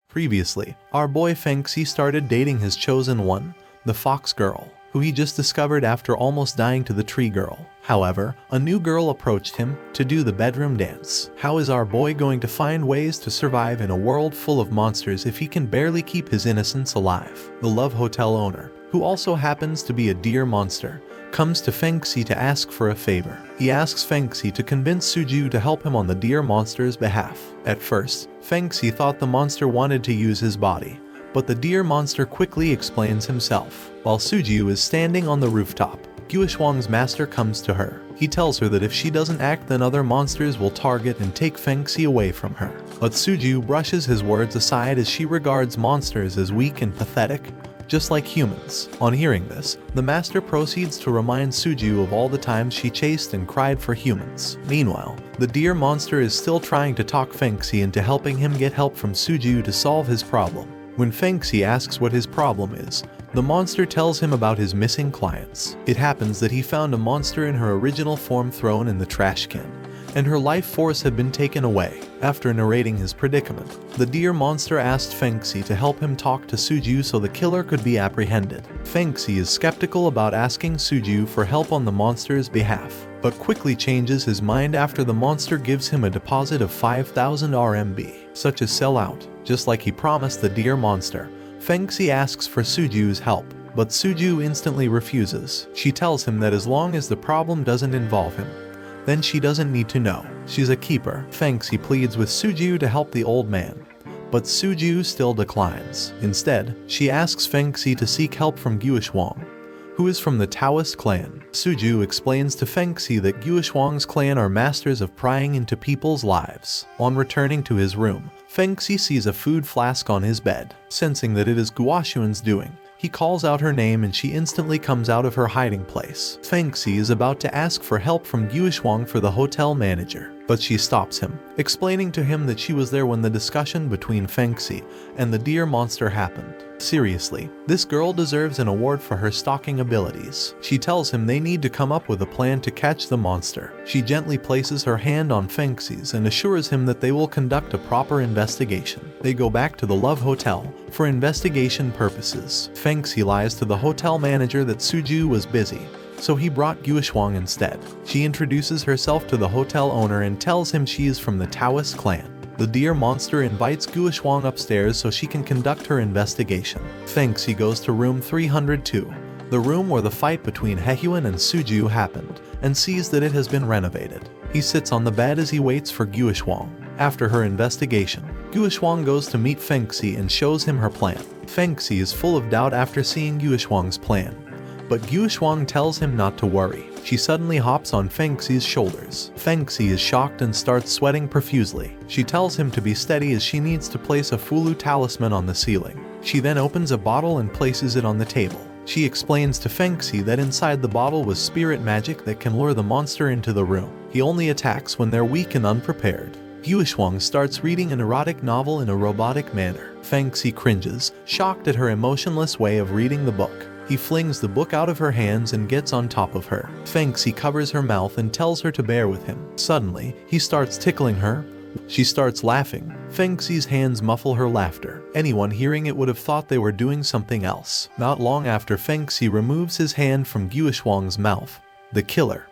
Previously, our boy Feng Xi started dating his chosen one, the fox girl, who he just discovered after almost dying to the tree girl. However, a new girl approached him to do the bedroom dance. How is our boy going to find ways to survive in a world full of monsters if he can barely keep his innocence alive? The Love Hotel owner, who also happens to be a deer monster, comes to Feng Xi to ask for a favor. He asks Feng Xi to convince Suju to help him on the deer monster's behalf. At first, Feng Xi thought the monster wanted to use his body, but the deer monster quickly explains himself. While Suju is standing on the rooftop, Guishuang's master comes to her. He tells her that if she doesn't act, then other monsters will target and take Feng Xi away from her. But Suju brushes his words aside as she regards monsters as weak and pathetic, just like humans. On hearing this, the master proceeds to remind Suju of all the times she chased and cried for humans. Meanwhile, the deer monster is still trying to talk Feng Xi into helping him get help from Suju to solve his problem. When Feng Xi asks what his problem is, the monster tells him about his missing clients. It happens that he found a monster in her original form thrown in the trash can, and her life force had been taken away. After narrating his predicament, the deer monster asked Feng Xi to help him talk to Suju so the killer could be apprehended. Feng Xi is skeptical about asking Suju for help on the monster's behalf, but quickly changes his mind after the monster gives him a deposit of 5,000 RMB, such as sell out. Just like he promised the deer monster, Feng Xi asks for Suju's help, but Suju instantly refuses. She tells him that as long as the problem doesn't involve him, then she doesn't need to know. She's a keeper. Feng Xi pleads with Suju to help the old man, but Suju still declines. Instead, she asks Feng Xi to seek help from Guishuang, who is from the Taoist clan. Suju explains to Feng Xi that Guishuang's clan are masters of prying into people's lives. On returning to his room, Feng Xi sees a food flask on his bed. Sensing that it is Guishuang's doing, he calls out her name and she instantly comes out of her hiding place. Feng Xi is about to ask for help from Guishuang for the hotel manager, but she stops him, explaining to him that she was there when the discussion between Feng Xi and the deer monster happened. Seriously, this girl deserves an award for her stalking abilities. She tells him they need to come up with a plan to catch the monster. She gently places her hand on Feng Xi's and assures him that they will conduct a proper investigation. They go back to the Love Hotel for investigation purposes. Feng Xi lies to the hotel manager that Suju was busy, so he brought Guishuang instead. She introduces herself to the hotel owner and tells him she is from the Taoist clan. The deer monster invites Guishuang upstairs so she can conduct her investigation. Feng Xi goes to room 302, the room where the fight between Hehuan and Suju happened, and sees that it has been renovated. He sits on the bed as he waits for Guishuang. After her investigation, Guishuang goes to meet Feng Xi and shows him her plan. Feng Xi is full of doubt after seeing Guishuang's plan, but Guishuang tells him not to worry. She suddenly hops on Feng Xi's shoulders. Feng Xi is shocked and starts sweating profusely. She tells him to be steady as she needs to place a Fulu talisman on the ceiling. She then opens a bottle and places it on the table. She explains to Feng Xi that inside the bottle was spirit magic that can lure the monster into the room. He only attacks when they're weak and unprepared. Guishuang starts reading an erotic novel in a robotic manner. Feng Xi cringes, shocked at her emotionless way of reading the book. He flings the book out of her hands and gets on top of her. Feng Xi covers her mouth and tells her to bear with him. Suddenly, he starts tickling her. She starts laughing. Feng Xi's hands muffle her laughter. Anyone hearing it would have thought they were doing something else. Not long after Feng Xi removes his hand from Guishuang's mouth, the killer,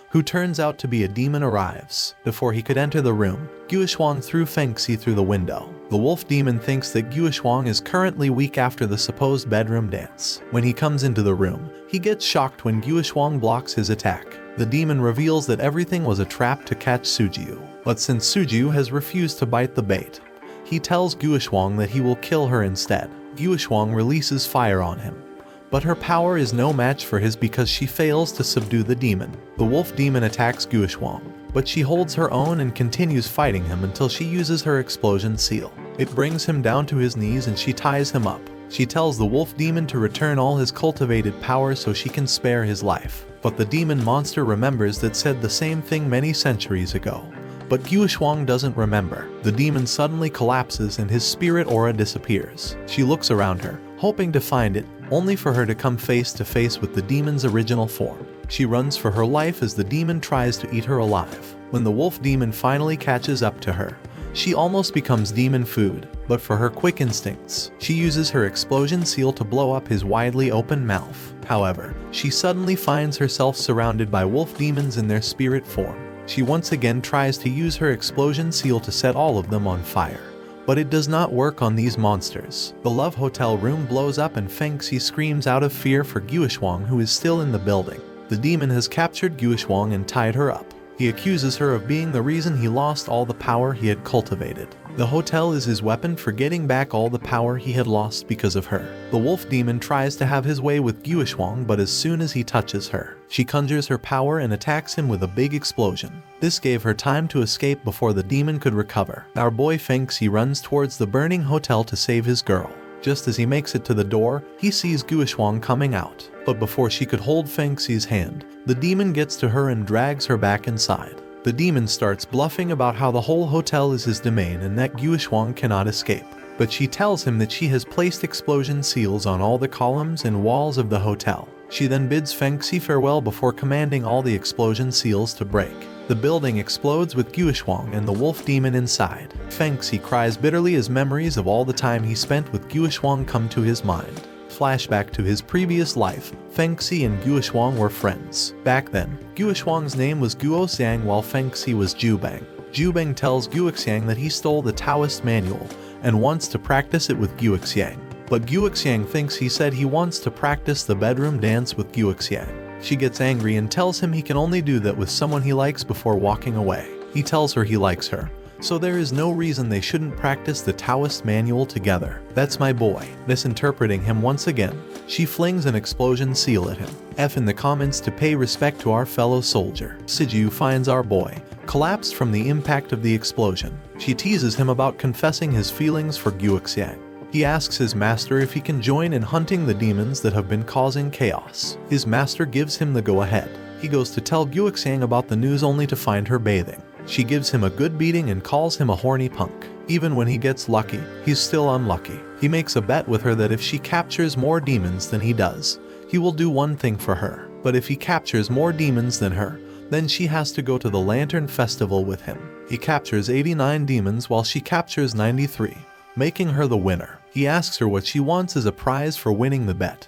who turns out to be a demon, arrives. Before he could enter the room, Guishuang threw Feng Xi through the window. The wolf demon thinks that Guishuang is currently weak after the supposed bedroom dance. When he comes into the room, he gets shocked when Guishuang blocks his attack. The demon reveals that everything was a trap to catch Suju. But since Suju has refused to bite the bait, he tells Guishuang that he will kill her instead. Guishuang releases fire on him, but her power is no match for his because she fails to subdue the demon. The wolf demon attacks Guishuang, but she holds her own and continues fighting him until she uses her explosion seal. It brings him down to his knees and she ties him up. She tells the wolf demon to return all his cultivated power so she can spare his life. But the demon monster remembers that said the same thing many centuries ago. But Guishuang doesn't remember. The demon suddenly collapses and his spirit aura disappears. She looks around her, hoping to find it, only for her to come face to face with the demon's original form. She runs for her life as the demon tries to eat her alive. When the wolf demon finally catches up to her, she almost becomes demon food. but for her quick instincts, she uses her explosion seal to blow up his widely open mouth. However, she suddenly finds herself surrounded by wolf demons in their spirit form. She once again tries to use her explosion seal to set all of them on fire, but it does not work on these monsters. The Love Hotel room blows up and Feng Xi screams out of fear for Guishuang, who is still in the building. The demon has captured Guishuang and tied her up. He accuses her of being the reason he lost all the power he had cultivated. The hotel is his weapon for getting back all the power he had lost because of her. The wolf demon tries to have his way with Guishuang, but as soon as he touches her, she conjures her power and attacks him with a big explosion. This gave her time to escape before the demon could recover. Our boy Feng Xi runs towards the burning hotel to save his girl. Just as he makes it to the door, he sees Guishuang coming out. But before she could hold Feng Xi's hand, the demon gets to her and drags her back inside. The demon starts bluffing about how the whole hotel is his domain and that Guishuang cannot escape. But she tells him that she has placed explosion seals on all the columns and walls of the hotel. She then bids Feng Xi farewell before commanding all the explosion seals to break. The building explodes with Guishuang and the wolf demon inside. Feng Xi cries bitterly as memories of all the time he spent with Guishuang come to his mind. Flashback to his previous life, Feng Xi and Guishuang were friends. Back then, Guishuang's name was Guoxiang while Feng Xi was Jubang. Jubang tells Guoxiang that he stole the Taoist manual and wants to practice it with Guoxiang. But Guoxiang thinks he said he wants to practice the bedroom dance with Guoxiang. She gets angry and tells him he can only do that with someone he likes before walking away. He tells her he likes her, so there is no reason they shouldn't practice the Taoist manual together. That's my boy. Misinterpreting him once again, she flings an explosion seal at him. F in the comments to pay respect to our fellow soldier. Siju finds our boy collapsed from the impact of the explosion. She teases him about confessing his feelings for Guoxiang. He asks his master if he can join in hunting the demons that have been causing chaos. His master gives him the go-ahead. He goes to tell Guoxiang about the news only to find her bathing. She gives him a good beating and calls him a horny punk. Even when he gets lucky, he's still unlucky. He makes a bet with her that if she captures more demons than he does, he will do one thing for her. But if he captures more demons than her, then she has to go to the Lantern Festival with him. He captures 89 demons while she captures 93, making her the winner. He asks her what she wants as a prize for winning the bet,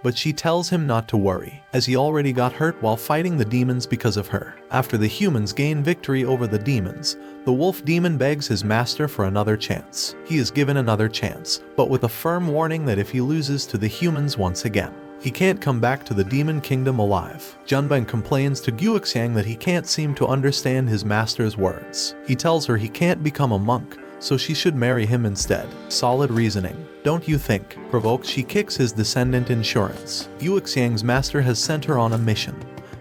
but she tells him not to worry, as he already got hurt while fighting the demons because of her. After the humans gain victory over the demons, the wolf demon begs his master for another chance. He is given another chance, but with a firm warning that if he loses to the humans once again, he can't come back to the demon kingdom alive. Junbang complains to Guoxiang that he can't seem to understand his master's words. He tells her he can't become a monk, so she should marry him instead. Solid reasoning, don't you think? Provoked, she kicks his descendant insurance. Guoxiang's master has sent her on a mission,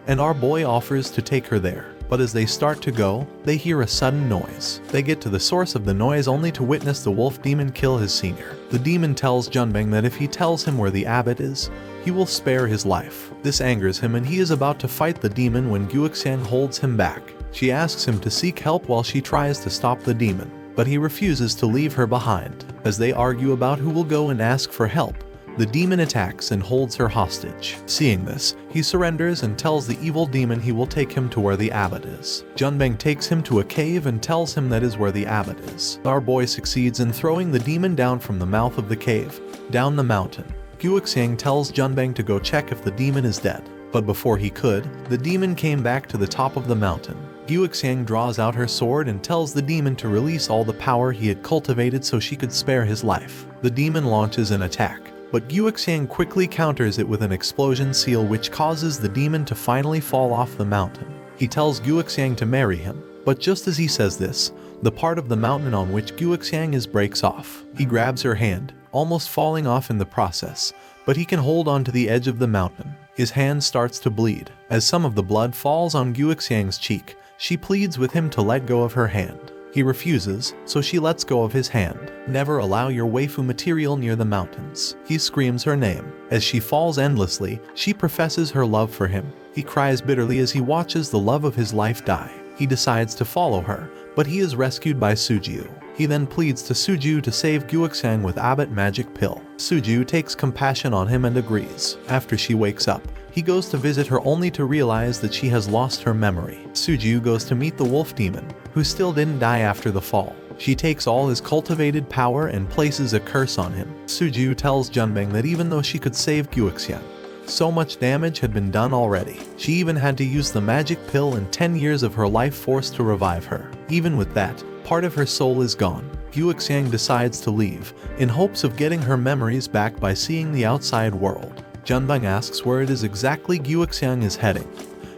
and our boy offers to take her there. But as they start to go, they hear a sudden noise. They get to the source of the noise only to witness the wolf demon kill his senior. The demon tells Junbang that if he tells him where the abbot is, he will spare his life. This angers him and he is about to fight the demon when Guoxiang holds him back. She asks him to seek help while she tries to stop the demon, but he refuses to leave her behind. As they argue about who will go and ask for help, the demon attacks and holds her hostage. Seeing this, he surrenders and tells the evil demon he will take him to where the abbot is. Junbang takes him to a cave and tells him that is where the abbot is. Our boy succeeds in throwing the demon down from the mouth of the cave, down the mountain. Guoxiang tells Junbang to go check if the demon is dead, but before he could, the demon came back to the top of the mountain. Guoxiang draws out her sword and tells the demon to release all the power he had cultivated so she could spare his life. The demon launches an attack, but Guoxiang quickly counters it with an explosion seal which causes the demon to finally fall off the mountain. He tells Guoxiang to marry him, but just as he says this, the part of the mountain on which Guoxiang is breaks off. He grabs her hand, almost falling off in the process, but he can hold on to the edge of the mountain. His hand starts to bleed. As some of the blood falls on Guoxiang's cheek, she pleads with him to let go of her hand. He refuses, so she lets go of his hand. Never allow your waifu material near the mountains. He screams her name. As she falls endlessly, she professes her love for him. He cries bitterly as he watches the love of his life die. He decides to follow her, but he is rescued by Suju. He then pleads to Suju to save Guoxiang with Abbot Magic Pill. Suju takes compassion on him and agrees. After she wakes up, he goes to visit her only to realize that she has lost her memory. Suju goes to meet the wolf demon, who still didn't die after the fall. She takes all his cultivated power and places a curse on him. Suju tells Junbei that even though she could save Guixiang, so much damage had been done already. She even had to use the magic pill and 10 years of her life force to revive her. Even with that, part of her soul is gone. Guixiang decides to leave, in hopes of getting her memories back by seeing the outside world. Junbei asks where it is exactly Guixiang is heading,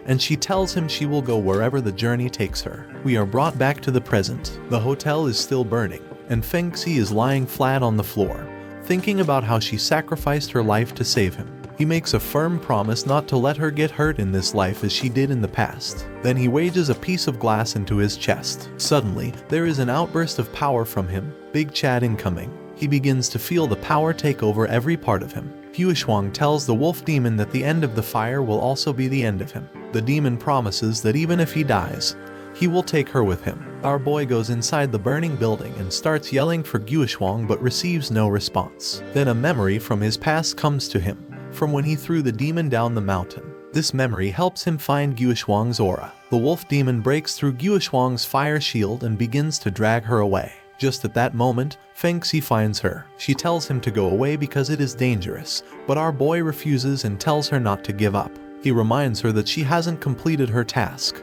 and she tells him she will go wherever the journey takes her. We are brought back to the present. The hotel is still burning, and Feng Xi is lying flat on the floor, thinking about how she sacrificed her life to save him. He makes a firm promise not to let her get hurt in this life as she did in the past. Then he wedges a piece of glass into his chest. Suddenly, there is an outburst of power from him. Big Chad incoming. He begins to feel the power take over every part of him. Huishuang tells the wolf demon that the end of the fire will also be the end of him. The demon promises that even if he dies, he will take her with him. Our boy goes inside the burning building and starts yelling for Guishuang but receives no response. Then a memory from his past comes to him, from when he threw the demon down the mountain. This memory helps him find Guishuang's aura. The wolf demon breaks through Guishuang's fire shield and begins to drag her away. Just at that moment, Feng Xi finds her. She tells him to go away because it is dangerous, but our boy refuses and tells her not to give up. He reminds her that she hasn't completed her task,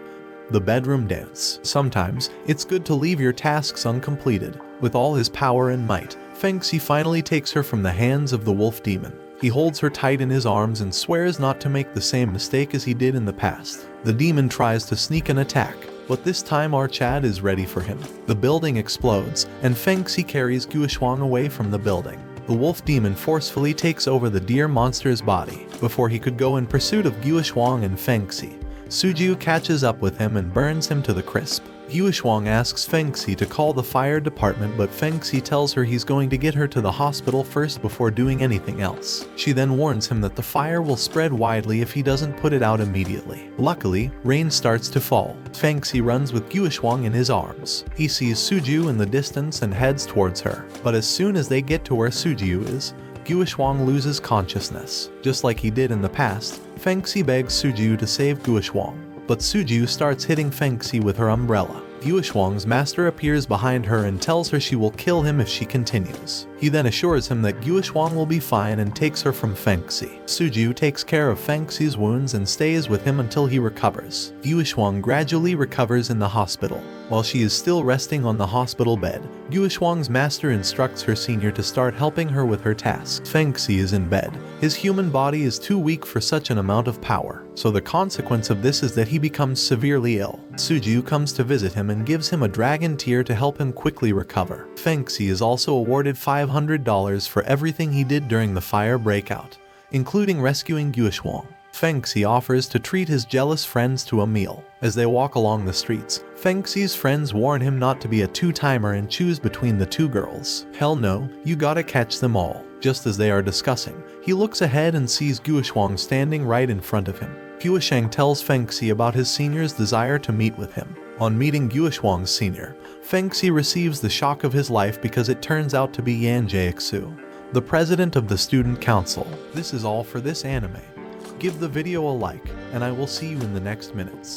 the bedroom dance. Sometimes, it's good to leave your tasks uncompleted. With all his power and might, Feng Xi finally takes her from the hands of the wolf demon. He holds her tight in his arms and swears not to make the same mistake as he did in the past. The demon tries to sneak an attack, but this time our Chad is ready for him. The building explodes, and Feng Xi carries Guishuang away from the building. The wolf demon forcefully takes over the deer monster's body. Before he could go in pursuit of Guishuang and Feng Xi, Suju catches up with him and burns him to the crisp. Guishuang asks Feng Xi to call the fire department, but Feng Xi tells her he's going to get her to the hospital first before doing anything else. She then warns him that the fire will spread widely if he doesn't put it out immediately. Luckily, rain starts to fall. Feng Xi runs with Guishuang in his arms. He sees Suju in the distance and heads towards her. But as soon as they get to where Suju is, Guishuang loses consciousness. Just like he did in the past, Feng Xi begs Suju to save Guishuang. But Suju starts hitting Feng Xi with her umbrella. Guishuang's master appears behind her and tells her she will kill him if she continues. He then assures him that Guishuang will be fine and takes her from Feng Xi. Suju takes care of Feng Xi's wounds and stays with him until he recovers. Guishuang gradually recovers in the hospital. While she is still resting on the hospital bed, Guishuang's master instructs her senior to start helping her with her tasks. Feng Xi is in bed. His human body is too weak for such an amount of power, so the consequence of this is that he becomes severely ill. Suju comes to visit him and gives him a dragon tear to help him quickly recover. Feng Xi is also awarded $500 for everything he did during the fire breakout, including rescuing Guishuang. Feng Xi offers to treat his jealous friends to a meal. As they walk along the streets, Feng Xi's friends warn him not to be a two-timer and choose between the two girls. Hell no, you gotta catch them all. Just as they are discussing, he looks ahead and sees Guishuang standing right in front of him. Guishuang tells Feng Xi about his senior's desire to meet with him. On meeting Guishuang's senior, Feng Xi receives the shock of his life because it turns out to be Xianjia, the president of the student council. This is all for this anime. Give the video a like, and I will see you in the next minutes.